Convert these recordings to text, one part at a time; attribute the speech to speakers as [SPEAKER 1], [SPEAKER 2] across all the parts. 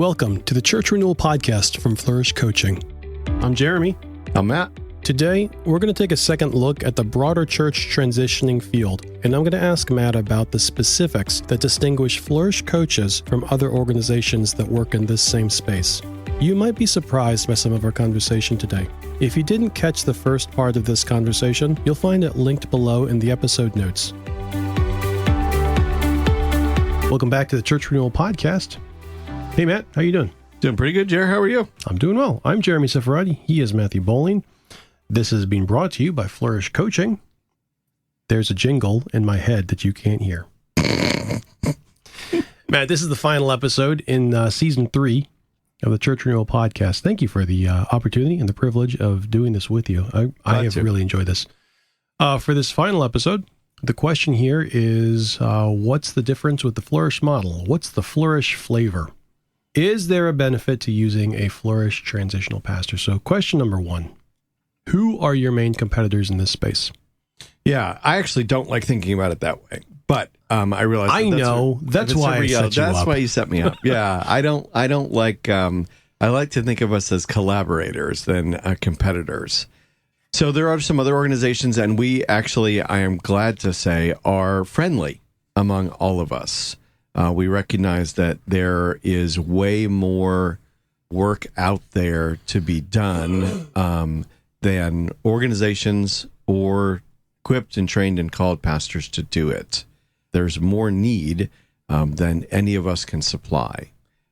[SPEAKER 1] Welcome to the Church Renewal Podcast from Flourish Coaching. I'm Jeremy.
[SPEAKER 2] I'm Matt.
[SPEAKER 1] Today, we're going to take a second look at the broader church transitioning field, and I'm going to ask Matt about the specifics that distinguish Flourish coaches from other organizations that work in this same space. You might be surprised by some of our conversation today. If you didn't catch the first part of this conversation, you'll find it linked below in the episode notes. Welcome back to the Church Renewal Podcast. Hey, Matt, how you doing?
[SPEAKER 2] Doing pretty good, Jer. How are you?
[SPEAKER 1] I'm doing well. I'm Jeremy Cifarotti. He is Matthew Bolling. This has been brought to you by Flourish Coaching. There's a jingle in my head that you can't hear. Matt, this is the final episode in Season 3 of the Church Renewal Podcast. Thank you for the opportunity and the privilege of doing this with you. I have really enjoyed this. For this final episode, the question here is, what's the difference with the Flourish model? What's the Flourish flavor? Is there a benefit to using a Flourish transitional pastor? So question number one, who are your main competitors in this space?
[SPEAKER 2] Yeah, I actually don't like thinking about it that way, but I realize
[SPEAKER 1] that's why I set you up.
[SPEAKER 2] That's why you set me up. Yeah, I don't like. I like to think of us as collaborators than competitors. So there are some other organizations, and we actually, I am glad to say, are friendly among all of us. We recognize that there is way more work out there to be done than organizations or equipped and trained and called pastors to do it. There's more need than any of us can supply.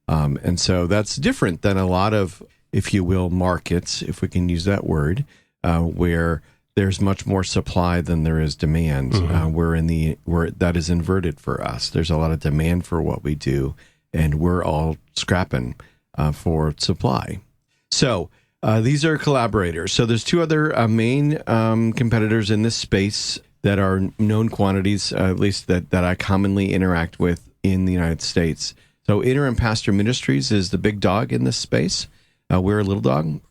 [SPEAKER 2] And so that's different than a lot of, if you will, markets, if we can use that word, where there's much more supply than there is demand. Where that is inverted for us. There's a lot of demand for what we do, and we're all scrapping for supply. So these are collaborators. So there's two other main competitors in this space that are known quantities, at least that I commonly interact with in the United States. So Interim Pastor Ministries is the big dog in this space. We're a little dog.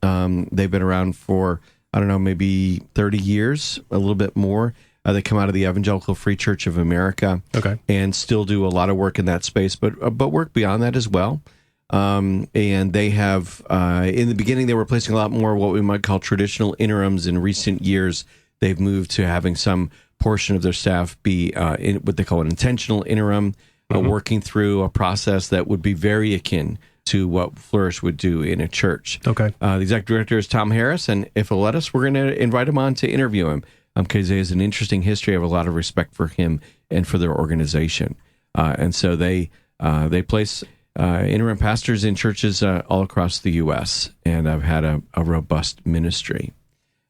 [SPEAKER 2] They've been around for, I don't know, maybe 30 years, a little bit more. They come out of the Evangelical Free Church of America, and still do a lot of work in that space, but work beyond that as well. And they have, in the beginning, they were placing a lot more what we might call traditional interims. In recent years, they've moved to having some portion of their staff be in what they call an intentional interim, working through a process that would be very akin to what Flourish would do in a church. The executive director is Tom Harris, and if he'll let us, we're going to invite him on to interview him because he has an interesting history. I have a lot of respect for him and for their organization. And so they place interim pastors in churches all across the U.S., and I've had a robust ministry.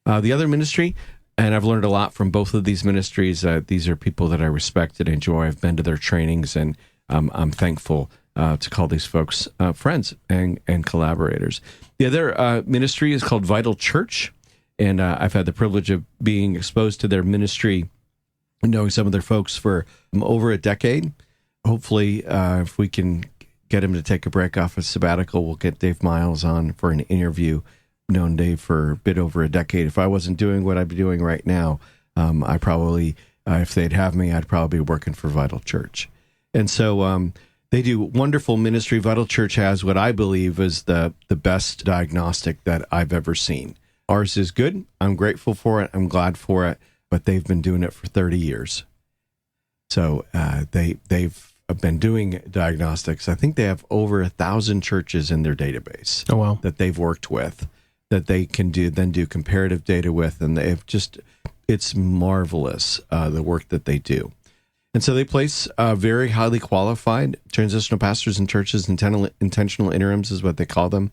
[SPEAKER 2] The other ministry, and I've learned a lot from both of these ministries. These are people that I respect and enjoy. I've been to their trainings, and I'm thankful to call these folks friends and collaborators. The other ministry is called Vital Church, and I've had the privilege of being exposed to their ministry and knowing some of their folks for over a decade. Hopefully, if we can get him to take a break off a sabbatical, we'll get Dave Miles on for an interview. Known Dave for a bit over a decade. If I wasn't doing what I'd be doing right now, I probably, if they'd have me, I'd probably be working for Vital Church. And so they do wonderful ministry. Vital Church has what I believe is the best diagnostic that I've ever seen. Ours is good. I'm grateful for it. I'm glad for it. But they've been doing it for 30 years. So they've been doing diagnostics. I think they have over 1,000 churches in their database.
[SPEAKER 1] Oh, wow.
[SPEAKER 2] That they've worked with, that they can do comparative data with, and it's marvelous, the work that they do. And so they place very highly qualified transitional pastors in churches. Intentional interims is what they call them.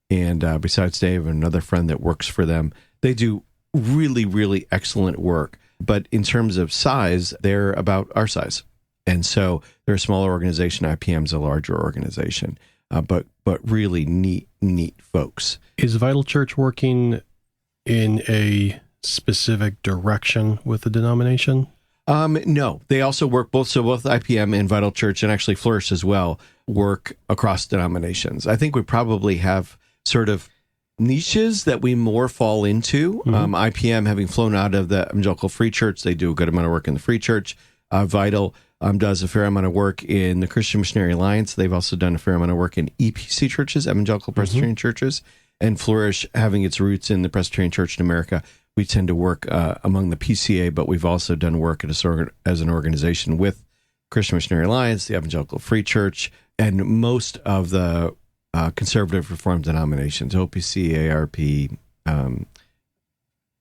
[SPEAKER 2] And besides Dave, another friend that works for them, they do really, really excellent work. But in terms of size, they're about our size. And so they're a smaller organization. IPM's a larger organization, but really neat folks.
[SPEAKER 1] Is Vital Church working in a specific direction with the denomination?
[SPEAKER 2] No, they also work both IPM and Vital Church, and actually Flourish as well, work across denominations. I think we probably have sort of niches that we more fall into. IPM, having flown out of the Evangelical Free Church, they do a good amount of work in the Free Church. Vital, does a fair amount of work in the Christian Missionary Alliance. They've also done a fair amount of work in EPC churches, Evangelical Presbyterian churches, and Flourish, having its roots in the Presbyterian Church in America. We tend to work among the PCA, but we've also done work as an organization with Christian Missionary Alliance, the Evangelical Free Church, and most of the conservative Reformed denominations, OPC, ARP.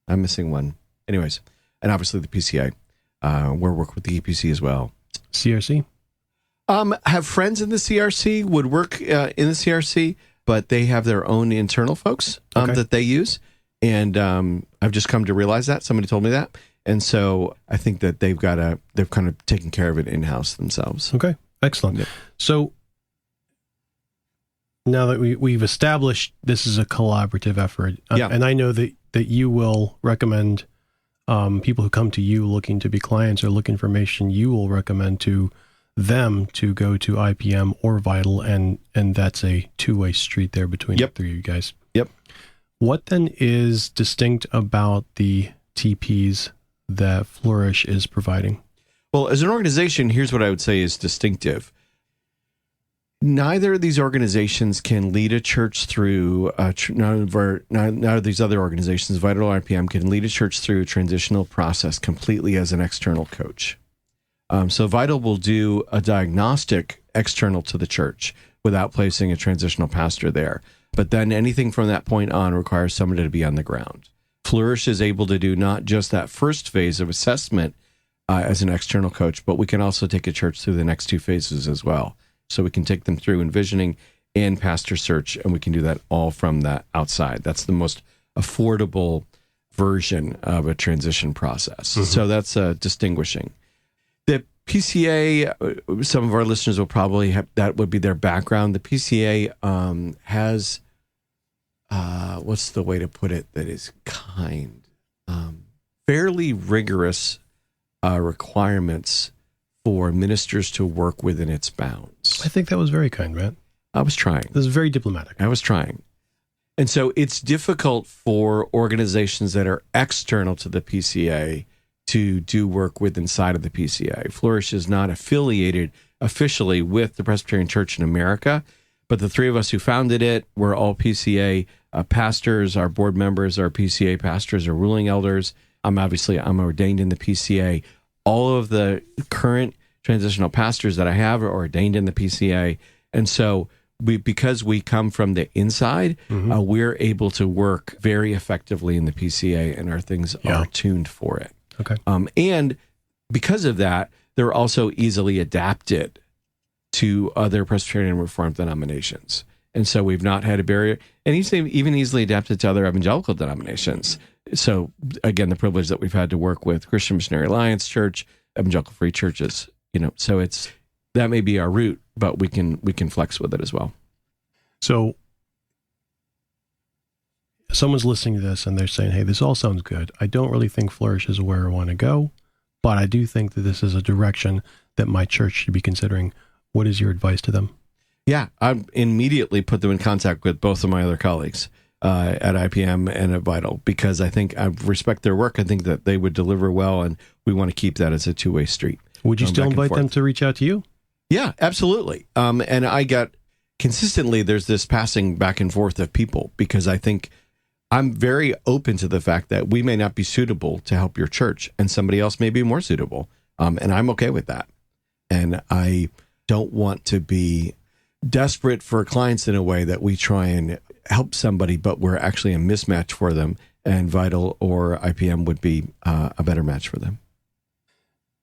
[SPEAKER 2] I'm missing one. Anyways, and obviously the PCA. We're working with the EPC as well.
[SPEAKER 1] CRC?
[SPEAKER 2] Have friends in the CRC, would work in the CRC, but they have their own internal folks that they use. And I've just come to realize that. Somebody told me that. And so I think that they've kind of taken care of it in-house themselves.
[SPEAKER 1] Okay, excellent.
[SPEAKER 2] Yeah.
[SPEAKER 1] So now that we've established this is a collaborative effort, and I know that you will recommend people who come to you looking to be clients or look information, you will recommend to them to go to IPM or Vital, and that's a two-way street there between the three of you guys.
[SPEAKER 2] Yep.
[SPEAKER 1] What then is distinct about the TPs that Flourish is providing?
[SPEAKER 2] Well, as an organization, here's what I would say is distinctive. Neither of these organizations can lead a church through, none of these other organizations, Vital or IPM, can lead a church through a transitional process completely as an external coach. So Vital will do a diagnostic external to the church without placing a transitional pastor there. But then anything from that point on requires somebody to be on the ground. Flourish is able to do not just that first phase of assessment as an external coach, but we can also take a church through the next two phases as well. So we can take them through envisioning and pastor search, and we can do that all from the outside. That's the most affordable version of a transition process. Mm-hmm. So that's distinguishing. The PCA, some of our listeners will probably have, that would be their background. The PCA has, what's the way to put it that is kind? Fairly rigorous requirements for ministers to work within its bounds.
[SPEAKER 1] I think that was very kind, Matt.
[SPEAKER 2] I was trying.
[SPEAKER 1] This is very diplomatic.
[SPEAKER 2] I was trying. And so it's difficult for organizations that are external to the PCA to do work with inside of the PCA. Flourish is not affiliated officially with the Presbyterian Church in America, but the three of us who founded it, we're all PCA pastors, our board members are PCA pastors or ruling elders. I'm ordained in the PCA. All of the current transitional pastors that I have are ordained in the PCA. And so because we come from the inside, we're able to work very effectively in the PCA, and our things are tuned for it.
[SPEAKER 1] Okay.
[SPEAKER 2] And because of that, they're also easily adapted to other Presbyterian and Reformed denominations. And so we've not had a barrier, and even easily adapted to other evangelical denominations. So again, the privilege that we've had to work with Christian Missionary Alliance Church, Evangelical Free Churches, so that may be our route, but we can flex with it as well.
[SPEAKER 1] So someone's listening to this and they're saying, hey, this all sounds good. I don't really think Flourish is where I want to go, but I do think that this is a direction that my church should be considering. What is your advice to them?
[SPEAKER 2] Yeah, I immediately put them in contact with both of my other colleagues at IPM and at Vital, because I think I respect their work. I think that they would deliver well, and we want to keep that as a two-way street.
[SPEAKER 1] Would you still invite them to reach out to you?
[SPEAKER 2] Yeah, absolutely. And I got consistently, there's this passing back and forth of people, because I think I'm very open to the fact that we may not be suitable to help your church, and somebody else may be more suitable. And I'm okay with that. And I don't want to be desperate for clients in a way that we try and help somebody, but we're actually a mismatch for them, and Vital or IPM would be a better match for them.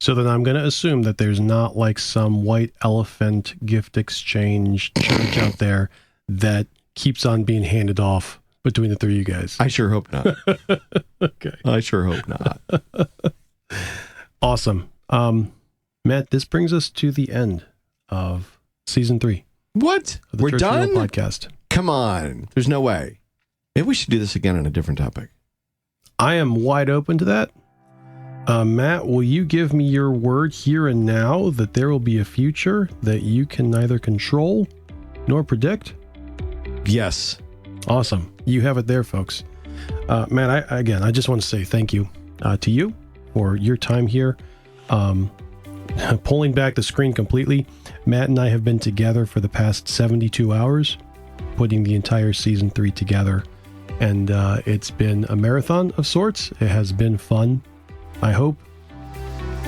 [SPEAKER 1] So then I'm going to assume that there's not like some white elephant gift exchange church out there that keeps on being handed off between the three of you guys.
[SPEAKER 2] I sure hope not.
[SPEAKER 1] Okay.
[SPEAKER 2] I sure hope not.
[SPEAKER 1] Awesome. Matt, this brings us to the end of season 3.
[SPEAKER 2] What?
[SPEAKER 1] Of the
[SPEAKER 2] We're
[SPEAKER 1] Church
[SPEAKER 2] done?
[SPEAKER 1] Renewal podcast.
[SPEAKER 2] Come on. There's no way. Maybe we should do this again on a different topic.
[SPEAKER 1] I am wide open to that. Matt, will you give me your word here and now that there will be a future that you can neither control nor predict?
[SPEAKER 2] Yes.
[SPEAKER 1] Awesome. You have it there, folks. Matt, I just want to say thank you to you for your time here. pulling back the screen completely, Matt and I have been together for the past 72 hours, putting the entire season 3 together. And it's been a marathon of sorts. It has been fun. I hope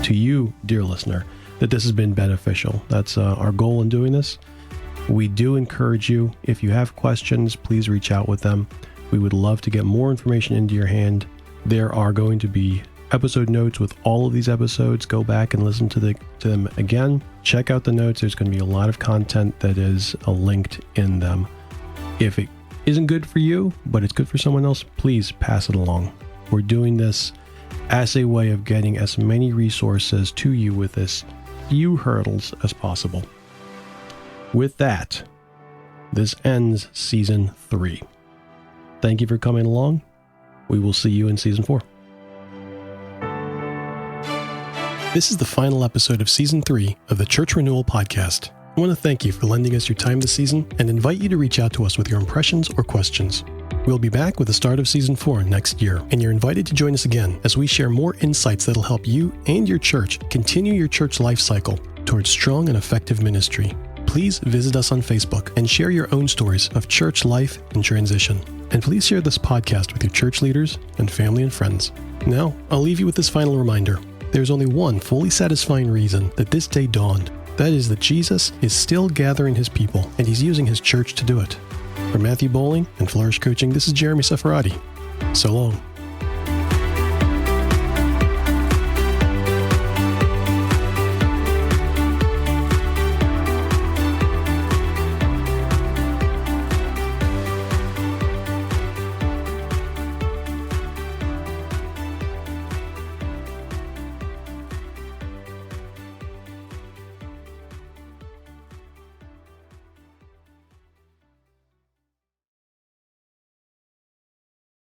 [SPEAKER 1] to you, dear listener, that this has been beneficial. That's our goal in doing this. We do encourage you, if you have questions, please reach out with them. We would love to get more information into your hand. There are going to be episode notes with all of these episodes. Go back and listen to them again. Check out the notes. There's going to be a lot of content that is linked in them. If it isn't good for you, but it's good for someone else, please pass it along. We're doing this as a way of getting as many resources to you with this few hurdles as possible. With that, this ends season 3. Thank you for coming along. We will see you in season 4. This is the final episode of season 3 of the Church Renewal podcast. I want to thank you for lending us your time this season and invite you to reach out to us with your impressions or questions. We'll be back with the start of season 4 next year, and you're invited to join us again as we share more insights that'll help you and your church continue your church life cycle towards strong and effective ministry. Please visit us on Facebook and share your own stories of church life and transition. And please share this podcast with your church leaders and family and friends. Now, I'll leave you with this final reminder. There's only one fully satisfying reason that this day dawned. That is that Jesus is still gathering his people, and he's using his church to do it. For Matthew Bolling and Flourish Coaching, this is Jeremy Cifarotti. So long.